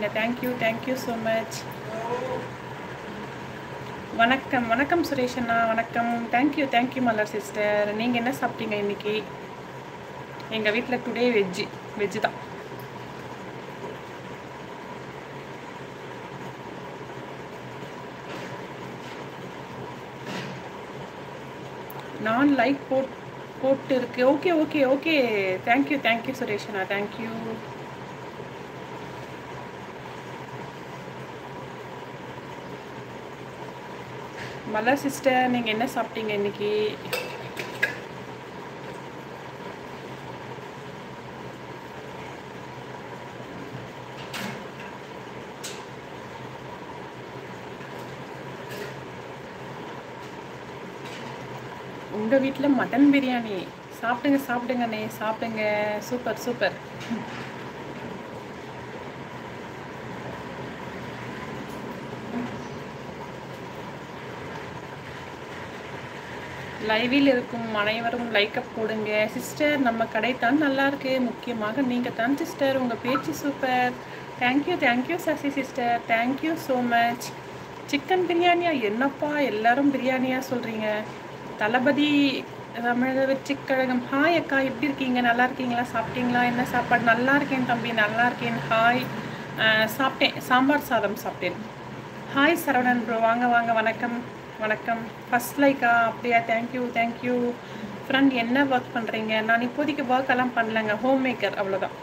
பண்ணியிருக்கீங்க. Thank you so much. வணக்கம் வணக்கம் சுரேஷ் அண்ணா, வணக்கம். தேங்க்யூ மலர் சிஸ்டர். நீங்கள் என்ன சாப்பிட்டீங்க இன்னைக்கு? எங்கள் வீட்டில் டுடே வெஜ்ஜு தான். நான் லைக் போட்டு இருக்கு. ஓகே. தேங்க்யூ சுரேஷ் அண்ணா, தேங்க்யூ. மலர் சிஸ்டர், நீங்கள் என்ன சாப்பிட்டீங்க இன்னைக்கு? உங்கள் வீட்டில் மட்டன் பிரியாணி. சாப்பிடுங்கண்ணே, சாப்பிடுங்க. சூப்பர். லைவில் இருக்கும் அனைவரும் லைக்கப் போடுங்க சிஸ்டர். நம்ம கடை தான் நல்லா இருக்கு, முக்கியமாக நீங்கள் தான் சிஸ்டர். உங்கள் பேச்சு super. Thank you Sasi sister, thank you so much. Chicken பிரியாணியா? என்னப்பா எல்லாரும் பிரியாணியாக சொல்கிறீங்க? தளபதி தமிழக வெற்றிக்கழகம். ஹாய் அக்கா, எப்படி இருக்கீங்க? நல்லா இருக்கீங்களா? சாப்பிட்டீங்களா? என்ன சாப்பாடு? நல்லா இருக்கேன் தம்பி, நல்லா இருக்கேன். ஹாய். சாப்பிட்டேன், சாம்பார் சாதம் சாப்பிட்டேன். ஹாய் சரவணன் ப்ரோ, வாங்க. வணக்கம். First Lyca? அப்படியா? தேங்க்யூ. ஃப்ரெண்ட், என்ன ஒர்க் பண்ணுறீங்க? நான் இப்போதைக்கு ஒர்க் எல்லாம் பண்ணலைங்க, ஹோம் மேக்கர், அவ்வளோதான்.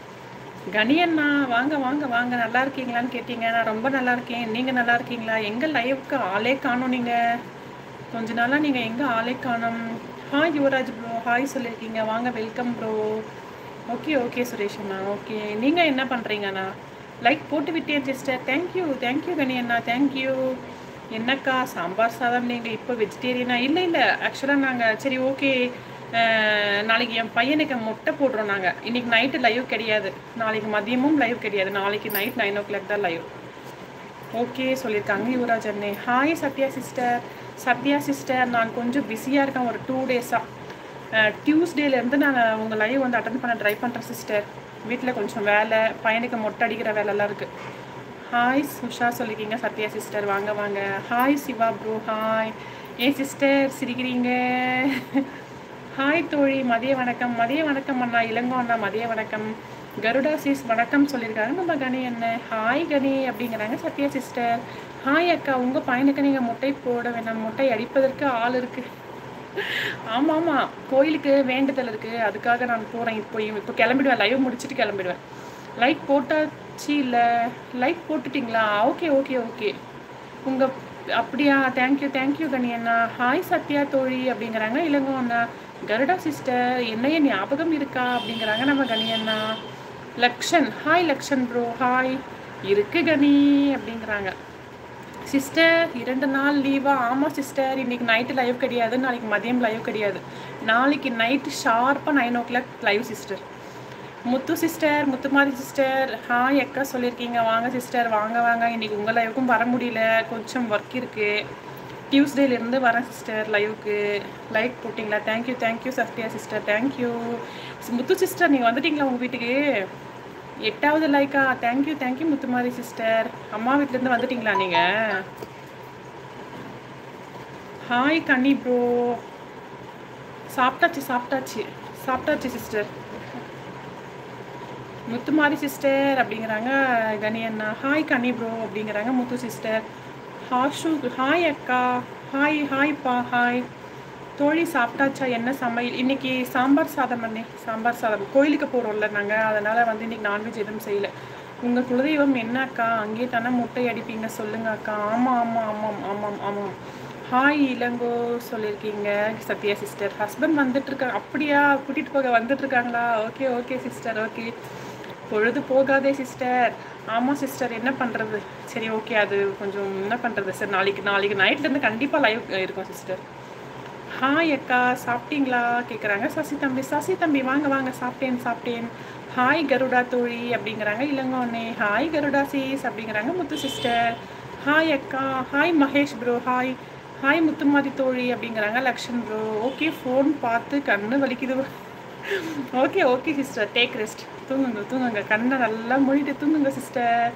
கணியண்ணா, வாங்க. நல்லா இருக்கீங்களான்னு கேட்டீங்க. நான் ரொம்ப நல்லா இருக்கேன். நீங்கள் நல்லா இருக்கீங்களா? எங்கள் லைவுக்கு ஆளே காணும். நீங்கள் கொஞ்ச நாளாக நீங்கள் எங்கே ஆளே காணும். ஹாய் யுவராஜ் ப்ரோ, ஹாய் சொல்லியிருக்கீங்க. வாங்க, வெல்கம் ப்ரோ. ஓகே சுரேஷ் அண்ணா, ஓகே. நீங்கள் என்ன பண்ணுறீங்கண்ணா? லைக் போட்டு விட்டேன் சிஸ்டர். Thank you கணியண்ணா, thank you. என்னக்கா சாம்பார் சாதம்? நீங்கள் இப்போ வெஜிடேரியனா? இல்லை, ஆக்சுவலாக நாங்கள் சரி ஓகே, நாளைக்கு என் பையனுக்கு முட்டை போடுறோம் நாங்கள். இன்றைக்கி நைட்டு லைவ் கிடையாது, நாளைக்கு மதியமும் லைவ் கிடையாது, நாளைக்கு நைட் 9 o'clock தான் லைவ். ஓகே சொல்லியிருக்காங்க யுவராஜ் அண்ணே. ஹாய் சத்யா சிஸ்டர், நான் கொஞ்சம் பிஸியாக இருக்கேன் ஒரு 2 days-ஆ. டியூஸ்டேலேருந்து நான் உங்கள் லைவ் வந்து அட்டன் பண்ண ட்ரை பண்ணுறேன் சிஸ்டர். வீட்டில் கொஞ்சம் வேலை, பையனுக்கு மொட்டை அடிக்கிற வேலைலாம் இருக்குது. ஹாய் சுஷா சொல்லியிருக்கீங்க. சத்யா சிஸ்டர், வாங்க. Hi Siva bro, hi. ஏன் சிஸ்டர் சிரிக்கிறீங்க? ஹாய் தோழி, மதிய வணக்கம் அண்ணா. இளங்கோ அண்ணா, மதிய வணக்கம். கருடா சிஸ் வணக்கம் சொல்லியிருக்காங்க நம்ம கணி அண்ணன். ஹாய் கணி அப்படிங்கிறாங்க சத்யா சிஸ்டர். ஹாய் அக்கா, உங்கள் பையனுக்கு நீங்கள் முட்டை போட வேணாம், முட்டை அடிப்பதற்கு ஆள் இருக்குது. ஆமாம், கோயிலுக்கு வேண்டுதல் இருக்குது, அதுக்காக நான் போகிறேன். இப்போ கிளம்பிடுவேன், லைவ் முடிச்சுட்டு கிளம்பிடுவேன். லைக் போட்டாச்சு? இல்லை, லைக் போட்டுட்டிங்களா? ஓகே. உங்கள் அப்படியா? தேங்க்யூ கணி அண்ணா. ஹாய் சத்யா தோழி அப்படிங்கிறாங்க இளங்கோ அண்ணா. கருடா சிஸ்டர், என்னைய ஞாபகம் இருக்கா அப்படிங்கிறாங்க நம்ம கணி அண்ணா. Lakshan, hi Lakshan bro, hi. இருக்கு கணி அப்படிங்கிறாங்க. சிஸ்டர் 2 நாள் லீவா? ஆமாம் சிஸ்டர், இன்றைக்கி நைட்டு லைவ் கிடையாது, நாளைக்கு மதியம் லைவ் கிடையாது, நாளைக்கு நைட்டு ஷார்ப்பாக 9 o'clock live sister. Muthumari sister, hi அக்கா சொல்லியிருக்கீங்க. வாங்க சிஸ்டர், வாங்க. இன்றைக்கி உங்கள் லைவுக்கும் வர முடியல, கொஞ்சம் ஒர்க் இருக்குது. டியூஸ்டேலேருந்து வரேன் சிஸ்டர் லைவுக்கு. லைக் போட்டிங்களா? Thank you Sathya sister, thank you. Muthu sister, நீங்கள் வந்துட்டீங்களா உங்கள் வீட்டுக்கு? 8வது லைக்கா? Thank you Muthumari sister. அம்மா வீட்டிலேருந்து வந்துட்டீங்களா நீங்கள்? ஹாய் கண்ணி ப்ரோ, சாப்பிட்டாச்சு சிஸ்டர். முத்துமாரி சிஸ்டர் அப்படிங்கிறாங்க கனி அண்ணா. ஹாய் கனி ப்ரோ அப்படிங்கிறாங்க முத்து சிஸ்டர். ஹாய் அக்கா, ஹாய்ப்பா, ஹாய். தோழி சாப்பிட்டாச்சா? என்ன சமையல் இன்னைக்கு? சாம்பார் சாதம் அண்ணே, சாம்பார் சாதம். கோயிலுக்கு போகிறோம்ல நாங்கள், அதனால் வந்து இன்றைக்கி நான்வெஜ் எதுவும் செய்யலை. உங்கள் குலதெய்வம் என்ன அக்கா? அங்கேயே தானே முட்டை அடிப்பீங்க, சொல்லுங்க அக்கா. ஆமாம். ஹாய் இளங்கோ சொல்லியிருக்கீங்க சத்யா சிஸ்டர். ஹஸ்பண்ட் வந்துட்டுருக்காங்க. அப்படியா? கூட்டிகிட்டு போக வந்துட்டுருக்காங்களா? Okay sister, okay. பொழுது போகாதே சிஸ்டர். ஆமாம் சிஸ்டர், என்ன பண்ணுறது? சரி ஓகே, அது கொஞ்சம் என்ன பண்ணுறது சார். நாளைக்கு நைட்லேருந்து கண்டிப்பாக லைவ் இருக்கும் சிஸ்டர். ஹாய் அக்கா, சாப்பிட்டீங்களா கேட்குறாங்க சசி தம்பி. வாங்க, சாப்பிட்டேன். ஹாய் கருடா தோழி அப்படிங்கிறாங்க இளங்கோ அண்ணே. ஹாய் கருடா சீஸ் அப்படிங்கிறாங்க முத்து சிஸ்டர். ஹாய் அக்கா, hi Mahesh bro, hi Muthumari தோழி அப்படிங்கிறாங்க லக்ஷன் ப்ரோ. ஓகே, ஃபோன் பார்த்து கண்ணு வலிக்குது. Okay sister, take rest. தூங்குங்க, கண்ணை நல்லா மூடிட்டு தூங்குங்க சிஸ்டர்.